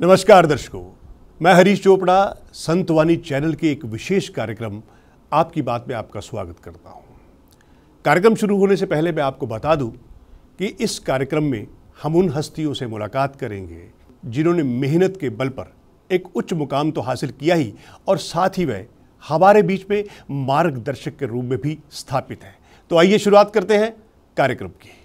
नमस्कार दर्शकों, मैं हरीश चोपड़ा संतवाणी चैनल के एक विशेष कार्यक्रम आपकी बात में आपका स्वागत करता हूं। कार्यक्रम शुरू होने से पहले मैं आपको बता दूं कि इस कार्यक्रम में हम उन हस्तियों से मुलाकात करेंगे जिन्होंने मेहनत के बल पर एक उच्च मुकाम तो हासिल किया ही और साथ ही वह हमारे बीच में मार्गदर्शक के रूप में भी स्थापित है। तो आइए शुरुआत करते हैं कार्यक्रम की।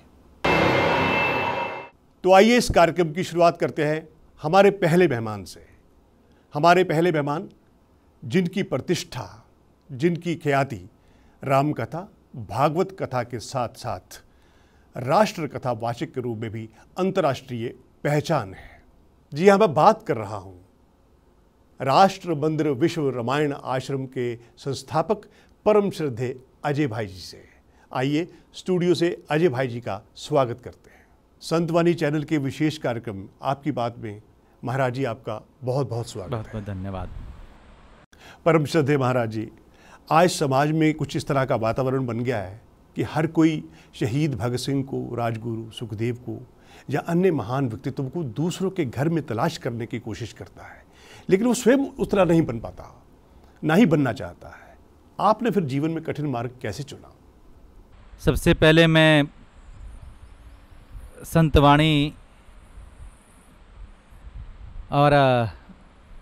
तो आइए इस कार्यक्रम की शुरुआत करते हैं हमारे पहले मेहमान से। हमारे पहले मेहमान जिनकी प्रतिष्ठा, जिनकी ख्याति राम कथा, भागवत कथा के साथ साथ राष्ट्र कथा वाचक के रूप में भी अंतर्राष्ट्रीय पहचान है। जी हाँ, मैं बात कर रहा हूँ राष्ट्र मंदिर विश्व रामायण आश्रम के संस्थापक परम श्रद्धेय अजय भाई जी से। आइए स्टूडियो से अजय भाई जी का स्वागत करते हैं। संतवाणी चैनल के विशेष कार्यक्रम आपकी बात में महाराज जी आपका बहुत बहुत स्वागत है। बहुत बहुत धन्यवाद। परम श्रद्धेय महाराज जी, आज समाज में कुछ इस तरह का वातावरण बन गया है कि हर कोई शहीद भगत सिंह को, राजगुरु सुखदेव को या अन्य महान व्यक्तित्वों को दूसरों के घर में तलाश करने की कोशिश करता है, लेकिन वो स्वयं उस तरह नहीं बन पाता, ना ही बनना चाहता है। आपने फिर जीवन में कठिन मार्ग कैसे चुना? सबसे पहले मैं संतवाणी और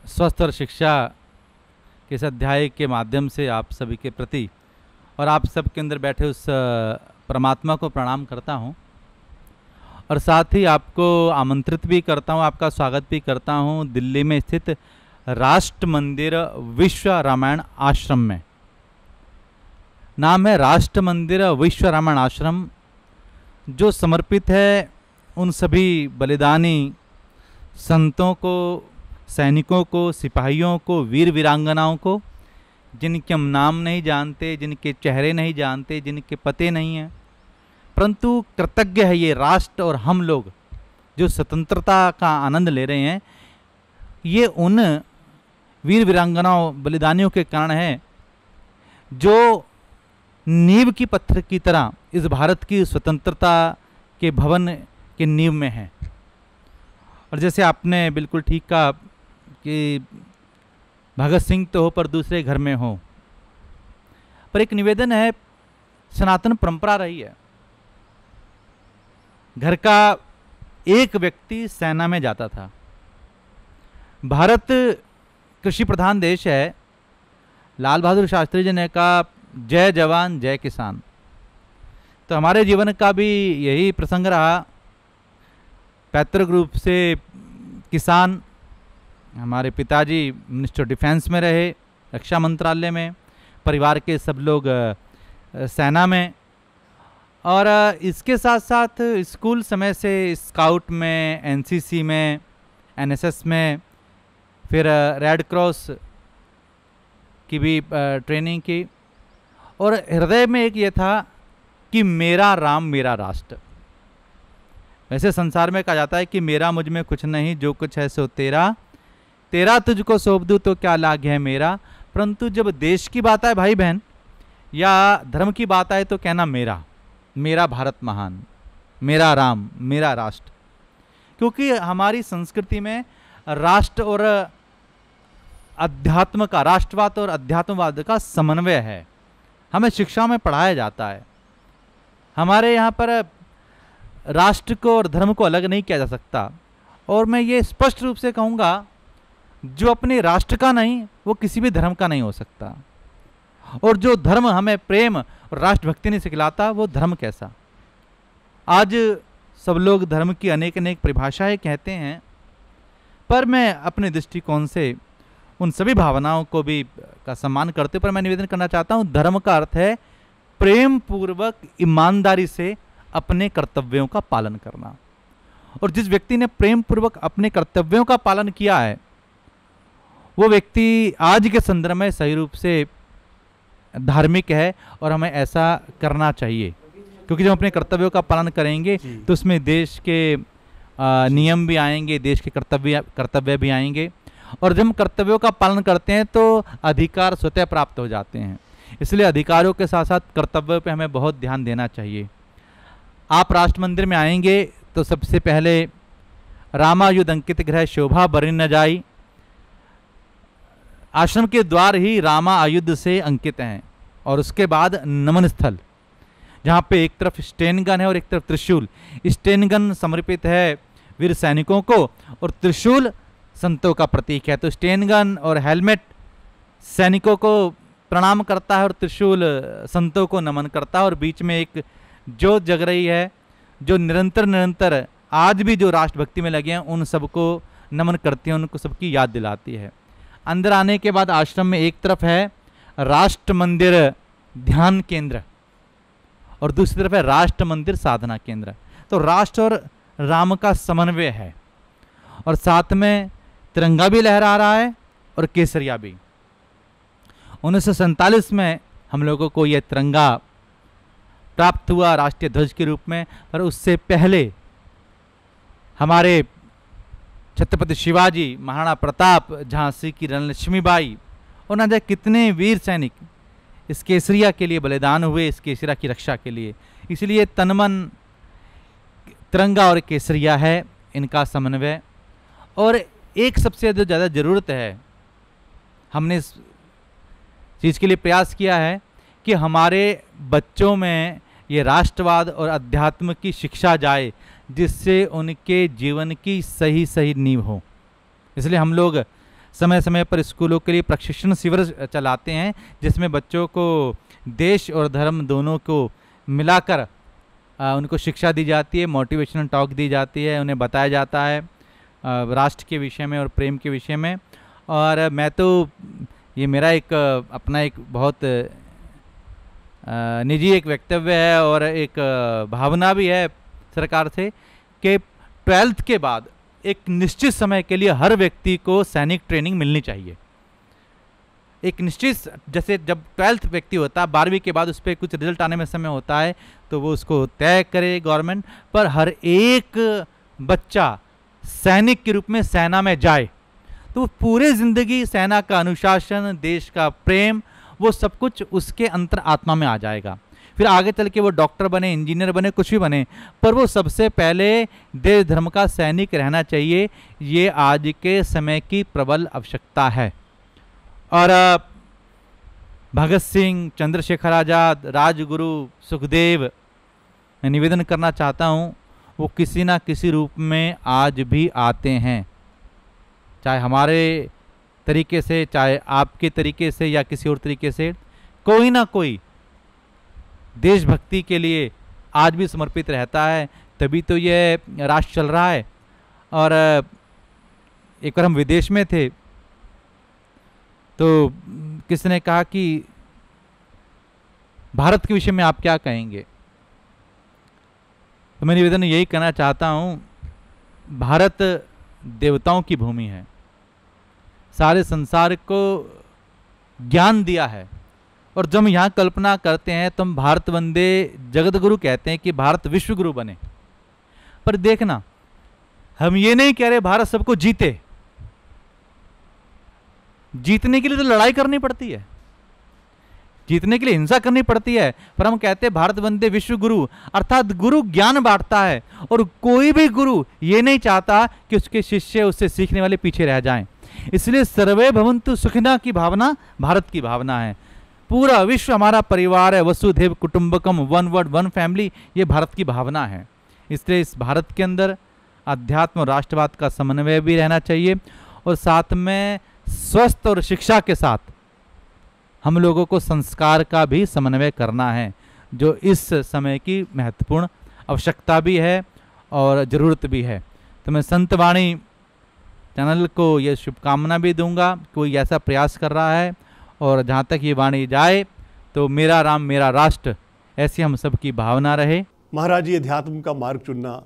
स्वस्थ और शिक्षा के इस अध्याय के माध्यम से आप सभी के प्रति और आप सबके अंदर बैठे उस परमात्मा को प्रणाम करता हूं और साथ ही आपको आमंत्रित भी करता हूं, आपका स्वागत भी करता हूं दिल्ली में स्थित राष्ट्र मंदिर विश्व रामायण आश्रम में। नाम है राष्ट्र मंदिर विश्व रामायण आश्रम, जो समर्पित है उन सभी बलिदानी संतों को, सैनिकों को, सिपाहियों को, वीर वीरांगनाओं को, जिनके हम नाम नहीं जानते, जिनके चेहरे नहीं जानते, जिनके पते नहीं हैं, परंतु कृतज्ञ है ये राष्ट्र और हम लोग जो स्वतंत्रता का आनंद ले रहे हैं, ये उन वीर वीरांगनाओं बलिदानियों के कारण है जो नींव की पत्थर की तरह इस भारत की स्वतंत्रता के भवन के नींव में है। और जैसे आपने बिल्कुल ठीक कहा कि भगत सिंह तो हो पर दूसरे घर में हो, पर एक निवेदन है, सनातन परंपरा रही है, घर का एक व्यक्ति सेना में जाता था। भारत कृषि प्रधान देश है। लाल बहादुर शास्त्री जी ने कहा जय जवान जय किसान। तो हमारे जीवन का भी यही प्रसंग रहा। पैतृक रूप से किसान, हमारे पिताजी मिनिस्टर डिफेंस में रहे, रक्षा मंत्रालय में, परिवार के सब लोग सेना में, और इसके साथ साथ स्कूल समय से स्काउट में, एनसीसी में, एनएसएस में, फिर रेड क्रॉस की भी ट्रेनिंग की, और हृदय में एक ये था कि मेरा राम मेरा राष्ट्र। वैसे संसार में कहा जाता है कि मेरा मुझ में कुछ नहीं, जो कुछ है सो तेरा, तेरा तुझको सौंप दूं तो क्या लाग है मेरा। परंतु जब देश की बात आए भाई बहन, या धर्म की बात आए, तो कहना मेरा, मेरा भारत महान, मेरा राम, मेरा राष्ट्र। क्योंकि हमारी संस्कृति में राष्ट्र और अध्यात्म का, राष्ट्रवाद और अध्यात्मवाद का समन्वय है। हमें शिक्षा में पढ़ाया जाता है। हमारे यहाँ पर राष्ट्र को और धर्म को अलग नहीं किया जा सकता। और मैं ये स्पष्ट रूप से कहूँगा, जो अपने राष्ट्र का नहीं वो किसी भी धर्म का नहीं हो सकता। और जो धर्म हमें प्रेम और राष्ट्रभक्ति नहीं सिखलाता, वो धर्म कैसा। आज सब लोग धर्म की अनेक अनेक परिभाषाएं कहते हैं, पर मैं अपने दृष्टिकोण से उन सभी भावनाओं को भी का सम्मान करते, पर मैं निवेदन करना चाहता हूँ, धर्म का अर्थ है प्रेम पूर्वक ईमानदारी से अपने कर्तव्यों का पालन करना। और जिस व्यक्ति ने प्रेम पूर्वक अपने कर्तव्यों का पालन किया है, वो व्यक्ति आज के संदर्भ में सही रूप से धार्मिक है, और हमें ऐसा करना चाहिए। क्योंकि जब अपने कर्तव्यों का पालन करेंगे तो उसमें देश के नियम भी आएंगे, देश के कर्तव्य भी आएंगे, और जब हम कर्तव्यों का पालन करते हैं तो अधिकार स्वतः प्राप्त हो जाते हैं। इसलिए अधिकारों के साथ साथ कर्तव्यों पे हमें बहुत ध्यान देना चाहिए। आप राष्ट्र मंदिर में आएंगे तो सबसे पहले रामायुध अंकित ग्रह शोभा बरन न जाई। आश्रम के द्वार ही रामा आयुध से अंकित हैं। और उसके बाद नमन स्थल, जहाँ पे एक तरफ स्टेनगन है और एक तरफ त्रिशूल। स्टेनगन समर्पित है वीर सैनिकों को और त्रिशूल संतों का प्रतीक है। तो स्टेनगन और हेलमेट सैनिकों को प्रणाम करता है और त्रिशूल संतों को नमन करता है। और बीच में एक ज्योत जग रही है जो निरंतर आज भी जो राष्ट्रभक्ति में लगे हैं उन सबको नमन करती है, उनको सबकी याद दिलाती है। अंदर आने के बाद आश्रम में एक तरफ है राष्ट्र मंदिर ध्यान केंद्र और दूसरी तरफ है राष्ट्र मंदिर साधना केंद्र। तो राष्ट्र और राम का समन्वय है और साथ में तिरंगा भी लहरा रहा है और केसरिया भी। 1947 में हम लोगों को यह तिरंगा प्राप्त हुआ राष्ट्रीय ध्वज के रूप में, पर उससे पहले हमारे छत्रपति शिवाजी, महाराणा प्रताप, झांसी की रानी लक्ष्मीबाई और न जाने कितने वीर सैनिक इस केसरिया के लिए बलिदान हुए, इस केसरिया की रक्षा के लिए। इसलिए तनमन तिरंगा और केसरिया है, इनका समन्वय। और एक सबसे जो ज़्यादा ज़रूरत है, हमने इस चीज़ के लिए प्रयास किया है कि हमारे बच्चों में ये राष्ट्रवाद और अध्यात्म की शिक्षा जाए, जिससे उनके जीवन की सही सही नींव हो। इसलिए हम लोग समय समय पर स्कूलों के लिए प्रशिक्षण शिविर चलाते हैं, जिसमें बच्चों को देश और धर्म दोनों को मिलाकर उनको शिक्षा दी जाती है, मोटिवेशनल टॉक दी जाती है, उन्हें बताया जाता है राष्ट्र के विषय में और प्रेम के विषय में। और मैं तो ये मेरा एक अपना एक बहुत निजी एक वक्तव्य है और एक भावना भी है सरकार से कि 12th के बाद एक निश्चित समय के लिए हर व्यक्ति को सैनिक ट्रेनिंग मिलनी चाहिए। एक निश्चित, जैसे जब 12th व्यक्ति होता है, 12वीं के बाद उस पर कुछ रिजल्ट आने में समय होता है, तो वो उसको तय करे गवर्नमेंट, पर हर एक बच्चा सैनिक के रूप में सेना में जाए तो वो पूरे ज़िंदगी सेना का अनुशासन, देश का प्रेम, वो सब कुछ उसके अंतर आत्मा में आ जाएगा। फिर आगे चल के वो डॉक्टर बने, इंजीनियर बने, कुछ भी बने, पर वो सबसे पहले देश धर्म का सैनिक रहना चाहिए। ये आज के समय की प्रबल आवश्यकता है। और भगत सिंह, चंद्रशेखर आज़ाद, राजगुरु, सुखदेव, मैं निवेदन करना चाहता हूँ, वो किसी ना किसी रूप में आज भी आते हैं, चाहे हमारे तरीके से, चाहे आपके तरीके से या किसी और तरीके से, कोई ना कोई देशभक्ति के लिए आज भी समर्पित रहता है। तभी तो ये राष्ट्र चल रहा है। और एक बार हम विदेश में थे तो किसी ने कहा कि भारत के विषय में आप क्या कहेंगे, तो मैं निवेदन यही कहना चाहता हूँ, भारत देवताओं की भूमि है, सारे संसार को ज्ञान दिया है। और जब हम यहाँ कल्पना करते हैं तो हम भारत वंदे जगत गुरु कहते हैं कि भारत विश्व गुरु बने। पर देखना, हम ये नहीं कह रहे भारत सबको जीते, जीतने के लिए तो लड़ाई करनी पड़ती है, जीतने के लिए हिंसा करनी पड़ती है, पर हम कहते हैं भारत वंदे विश्व गुरु, अर्थात गुरु ज्ञान बांटता है और कोई भी गुरु ये नहीं चाहता कि उसके शिष्य, उससे सीखने वाले पीछे रह जाएं। इसलिए सर्वे भवन्तु सुखिनः की भावना भारत की भावना है। पूरा विश्व हमारा परिवार है, वसुधैव कुटुंबकम, वन वर्ड वन फैमिली, ये भारत की भावना है। इसलिए इस भारत के अंदर अध्यात्म और राष्ट्रवाद का समन्वय भी रहना चाहिए और साथ में स्वस्थ और शिक्षा के साथ हम लोगों को संस्कार का भी समन्वय करना है, जो इस समय की महत्वपूर्ण आवश्यकता भी है और ज़रूरत भी है। तो मैं संतवाणी चैनल को ये शुभकामना भी दूंगा, कोई ऐसा प्रयास कर रहा है और जहाँ तक ये वाणी जाए तो मेरा राम मेरा राष्ट्र, ऐसी हम सबकी भावना रहे। महाराज, ये अध्यात्म का मार्ग चुनना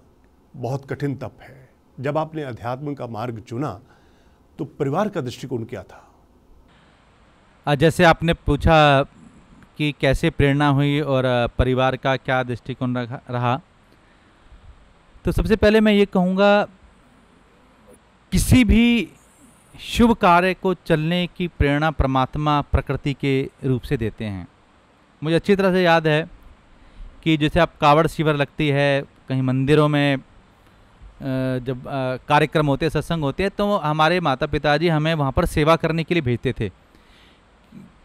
बहुत कठिन तप है। जब आपने अध्यात्म का मार्ग चुना तो परिवार का दृष्टिकोण क्या था? जैसे आपने पूछा कि कैसे प्रेरणा हुई और परिवार का क्या दृष्टिकोण रहा, तो सबसे पहले मैं ये कहूँगा, किसी भी शुभ कार्य को चलने की प्रेरणा परमात्मा प्रकृति के रूप से देते हैं। मुझे अच्छी तरह से याद है कि जैसे आप कावड़ शिविर लगती है कहीं मंदिरों में, जब कार्यक्रम होते हैं, सत्संग होते हैं, तो हमारे माता पिताजी हमें वहाँ पर सेवा करने के लिए भेजते थे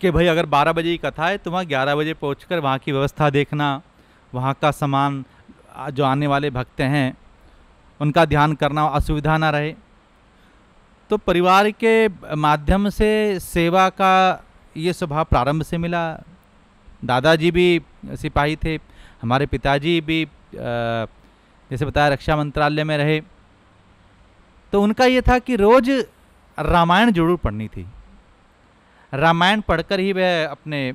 कि भाई अगर 12 बजे की कथा है तो वहाँ 11 बजे पहुँचकर वहाँ की व्यवस्था देखना, वहाँ का सामान, जो आने वाले भक्त हैं उनका ध्यान करना, असुविधा ना रहे। तो परिवार के माध्यम से सेवा का ये स्वभाव प्रारंभ से मिला। दादाजी भी सिपाही थे, हमारे पिताजी भी जैसे बताया रक्षा मंत्रालय में रहे। तो उनका ये था कि रोज रामायण जरूर पढ़नी थी। रामायण पढ़कर ही वह अपने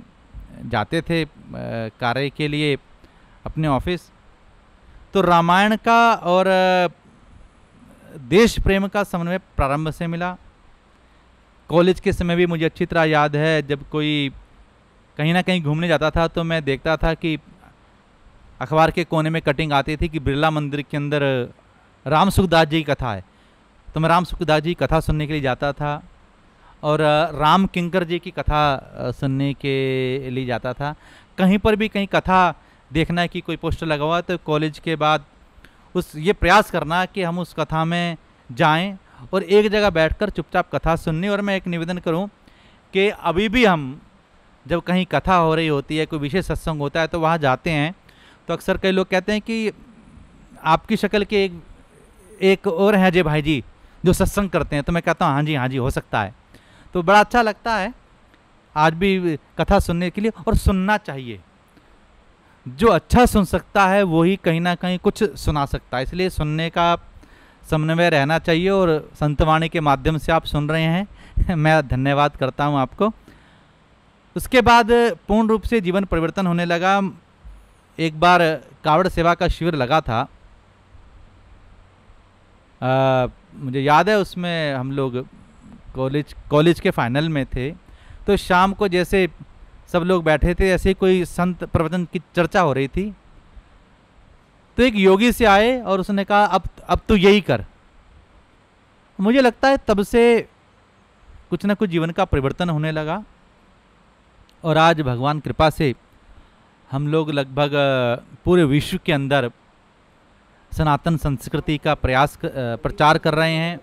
जाते थे कार्य के लिए अपने ऑफिस। तो रामायण का और देश प्रेम का समन्वय प्रारंभ से मिला। कॉलेज के समय भी मुझे अच्छी तरह याद है, जब कोई कहीं ना कहीं घूमने जाता था तो मैं देखता था कि अखबार के कोने में कटिंग आती थी कि बिरला मंदिर के अंदर राम सुखदास जी की कथा है, तो मैं राम सुखदास जी की कथा सुनने के लिए जाता था। और राम किंकर जी की कथा सुनने के लिए जाता था। कहीं पर भी कहीं कथा देखना है कि कोई पोस्टर लगा हुआ, तो कॉलेज के बाद ये प्रयास करना कि हम उस कथा में जाएं और एक जगह बैठकर चुपचाप कथा सुननी। और मैं एक निवेदन करूं कि अभी भी हम जब कहीं कथा हो रही होती है, कोई विशेष सत्संग होता है, तो वहाँ जाते हैं तो अक्सर कई लोग कहते हैं कि आपकी शक्ल के एक और हैं अजय भाई जी जो सत्संग करते हैं। तो मैं कहता हूँ हाँ जी हो सकता है। तो बड़ा अच्छा लगता है आज भी कथा सुनने के लिए, और सुनना चाहिए। जो अच्छा सुन सकता है वही कहीं ना कहीं कुछ सुना सकता है, इसलिए सुनने का समन्वय रहना चाहिए। और संतवाणी के माध्यम से आप सुन रहे हैं, मैं धन्यवाद करता हूं आपको। उसके बाद पूर्ण रूप से जीवन परिवर्तन होने लगा। एक बार कावड़ सेवा का शिविर लगा था, मुझे याद है, उसमें हम लोग कॉलेज के फाइनल में थे। तो शाम को जैसे सब लोग बैठे थे, ऐसे कोई संत प्रवचन की चर्चा हो रही थी, तो एक योगी से आए और उसने कहा अब तो यही कर। मुझे लगता है तब से कुछ ना कुछ जीवन का परिवर्तन होने लगा, और आज भगवान कृपा से हम लोग लगभग पूरे विश्व के अंदर सनातन संस्कृति का प्रचार कर रहे हैं,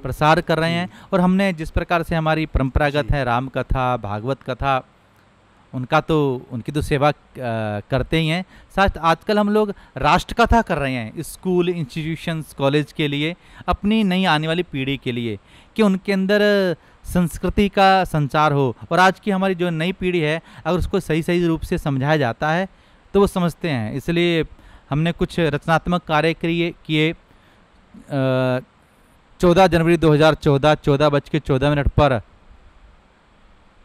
प्रसार कर रहे हैं। और हमने जिस प्रकार से हमारी परंपरागत है राम कथा, भागवत कथा, उनकी तो सेवा करते ही हैं। साथ आजकल हम लोग राष्ट्र कथा कर रहे हैं, स्कूल, इंस्टीट्यूशंस, कॉलेज के लिए, अपनी नई आने वाली पीढ़ी के लिए, कि उनके अंदर संस्कृति का संचार हो। और आज की हमारी जो नई पीढ़ी है, अगर उसको सही रूप से समझाया जाता है तो वो समझते हैं। इसलिए हमने कुछ रचनात्मक कार्य किए। 14 जनवरी 2014 14:14 पर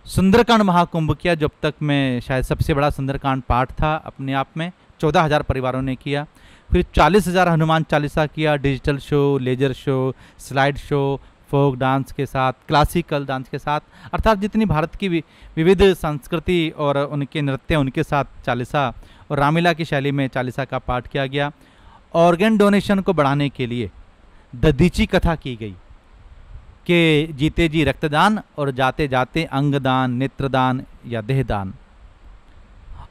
सुंदरकांड महाकुंभ किया, जो अब तक में शायद सबसे बड़ा सुंदरकांड पाठ था अपने आप में। 14,000 परिवारों ने किया। फिर 40,000 हनुमान चालीसा किया, digital show, laser show, slide show, folk dance के साथ, क्लासिकल डांस के साथ, अर्थात जितनी भारत की विविध संस्कृति और उनके नृत्य, उनके साथ चालीसा और रामलीला की शैली में चालीसा का पाठ किया गया। ऑर्गन डोनेशन को बढ़ाने के लिए दधीची कथा की गई कि जीते जी रक्तदान और जाते जाते अंगदान, नेत्रदान या देहदान।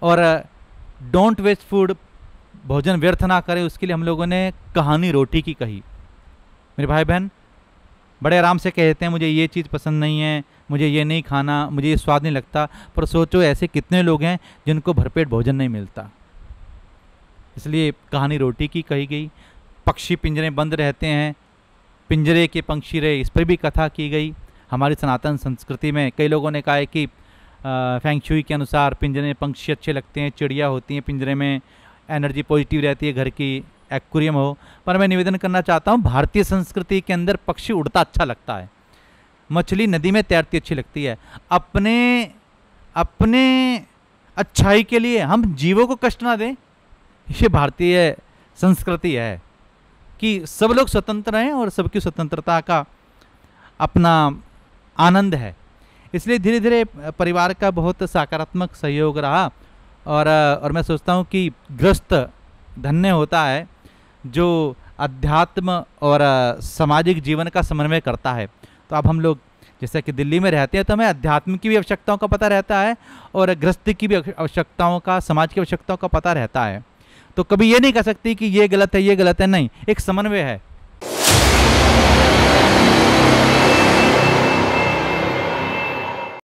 और डोंट वेस्ट फूड, भोजन व्यर्थ ना करें, उसके लिए हम लोगों ने कहानी रोटी की कही। मेरे भाई बहन बड़े आराम से कहते हैं मुझे ये चीज़ पसंद नहीं है, मुझे ये नहीं खाना, मुझे ये स्वाद नहीं लगता, पर सोचो ऐसे कितने लोग हैं जिनको भरपेट भोजन नहीं मिलता। इसलिए कहानी रोटी की कही गई। पक्षी पिंजरे बंद रहते हैं, पिंजरे के पंछी रहे, इस पर भी कथा की गई। हमारी सनातन संस्कृति में कई लोगों ने कहा है कि फेंग शुई के अनुसार पिंजरे में पंछी अच्छे लगते हैं, चिड़िया होती हैं पिंजरे में, एनर्जी पॉजिटिव रहती है, घर की एक्वेरियम हो। पर मैं निवेदन करना चाहता हूँ, भारतीय संस्कृति के अंदर पक्षी उड़ता अच्छा लगता है, मछली नदी में तैरती अच्छी लगती है। अपने अच्छाई के लिए हम जीवों को कष्ट ना दें, ये भारतीय संस्कृति है कि सब लोग स्वतंत्र हैं और सबकी स्वतंत्रता का अपना आनंद है। इसलिए धीरे धीरे परिवार का बहुत सकारात्मक सहयोग रहा। और मैं सोचता हूँ कि गृहस्थ धन्य होता है जो अध्यात्म और सामाजिक जीवन का समन्वय करता है। तो अब हम लोग जैसे कि दिल्ली में रहते हैं, तो हमें अध्यात्म की भी आवश्यकताओं का पता रहता है और गृहस्थ की भी आवश्यकताओं का, समाज की आवश्यकताओं का पता रहता है। तो कभी ये नहीं कह सकती कि ये गलत है, ये गलत है, नहीं, एक समन्वय है।